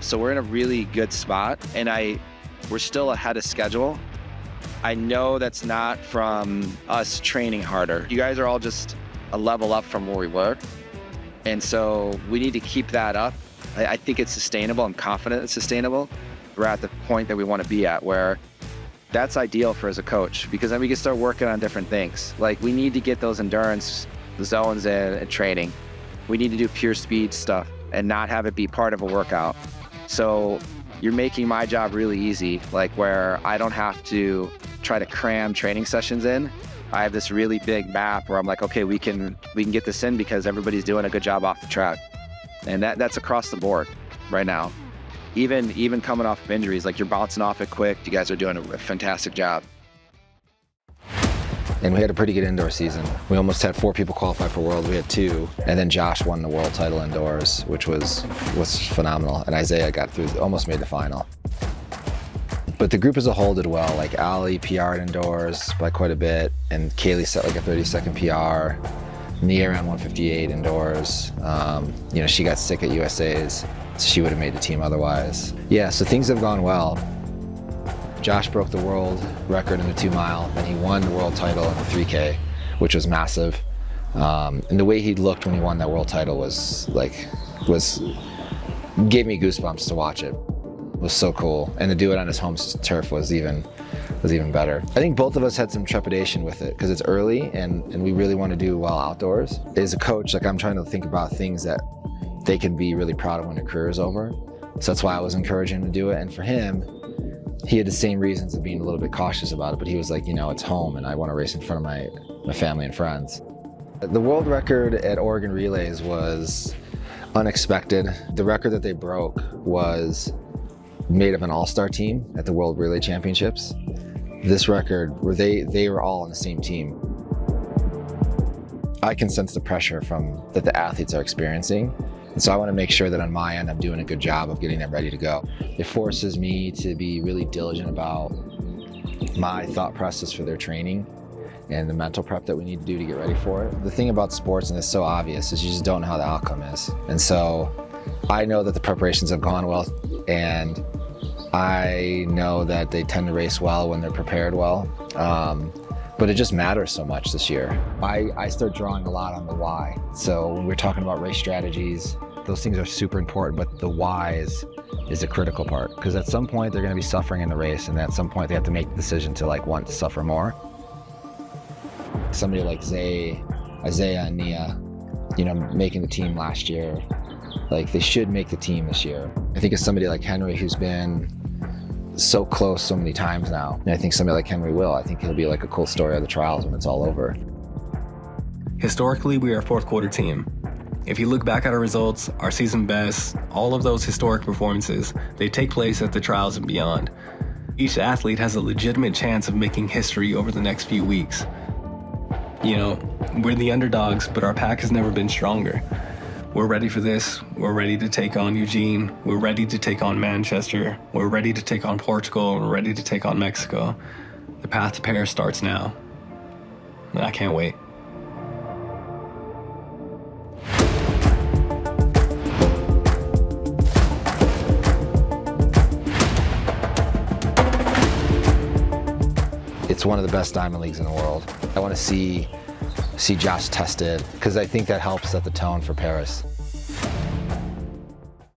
So we're in a really good spot, and we're still ahead of schedule. I know that's not from us training harder. You guys are all just a level up from where we were. And so we need to keep that up. I think it's sustainable. I'm confident it's sustainable. We're at the point that we want to be at, where that's ideal for as a coach, because then we can start working on different things. Like, we need to get those endurance zones in and training. We need to do pure speed stuff and not have it be part of a workout. So you're making my job really easy, like where I don't have to try to cram training sessions in. I have this really big map where I'm like, okay, we can get this in because everybody's doing a good job off the track. And that's across the board right now. Even coming off of injuries, like, you're bouncing off it quick. You guys are doing a fantastic job. And we had a pretty good indoor season. We almost had 4 people qualify for World. We had 2. And then Josh won the world title indoors, which was phenomenal. And Isaiah got through, almost made the final. But the group as a whole did well. Like, Ali PR'd indoors by quite a bit, and Kaylee set like a 30-second PR. Nia ran 158 indoors. You know, she got sick at USA's, so she would have made the team otherwise. Yeah, so things have gone well. Josh broke the world record in the 2 mile, and he won the world title in the 3K, which was massive. And the way he looked when he won that world title gave me goosebumps to watch it. It was so cool, and to do it on his home turf was even better. I think both of us had some trepidation with it because it's early, and we really want to do well outdoors. As a coach, like, I'm trying to think about things that they can be really proud of when their career is over. So that's why I was encouraging him to do it. And for him, he had the same reasons of being a little bit cautious about it, but he was like, you know, it's home and I want to race in front of my family and friends. The world record at Oregon Relays was unexpected. The record that they broke was made of an all-star team at the World Relay Championships. This record, where they were all on the same team. I can sense the pressure that the athletes are experiencing. And so I want to make sure that on my end, I'm doing a good job of getting them ready to go. It forces me to be really diligent about my thought process for their training and the mental prep that we need to do to get ready for it. The thing about sports, and it's so obvious, is you just don't know how the outcome is. And so I know that the preparations have gone well, and I know that they tend to race well when they're prepared well. But it just matters so much this year. I start drawing a lot on the why. So when we're talking about race strategies, those things are super important, but the why is a critical part. Because at some point they're gonna be suffering in the race, and at some point they have to make the decision to want to suffer more. Somebody like Isaiah and Nia, you know, making the team last year, like, they should make the team this year. I think of somebody like Henry, who's been so close so many times now. And I think somebody like Henry will. I think he'll be like a cool story of the trials when it's all over. Historically, we are a 4th quarter team. If you look back at our results, our season best, all of those historic performances, they take place at the trials and beyond. Each athlete has a legitimate chance of making history over the next few weeks. You know, we're the underdogs, but our pack has never been stronger. We're ready for this. We're ready to take on Eugene. We're ready to take on Manchester. We're ready to take on Portugal. We're ready to take on Mexico. The path to Paris starts now. And I can't wait. It's one of the best diamond leagues in the world. I want to see Josh tested, because I think that helps set the tone for Paris.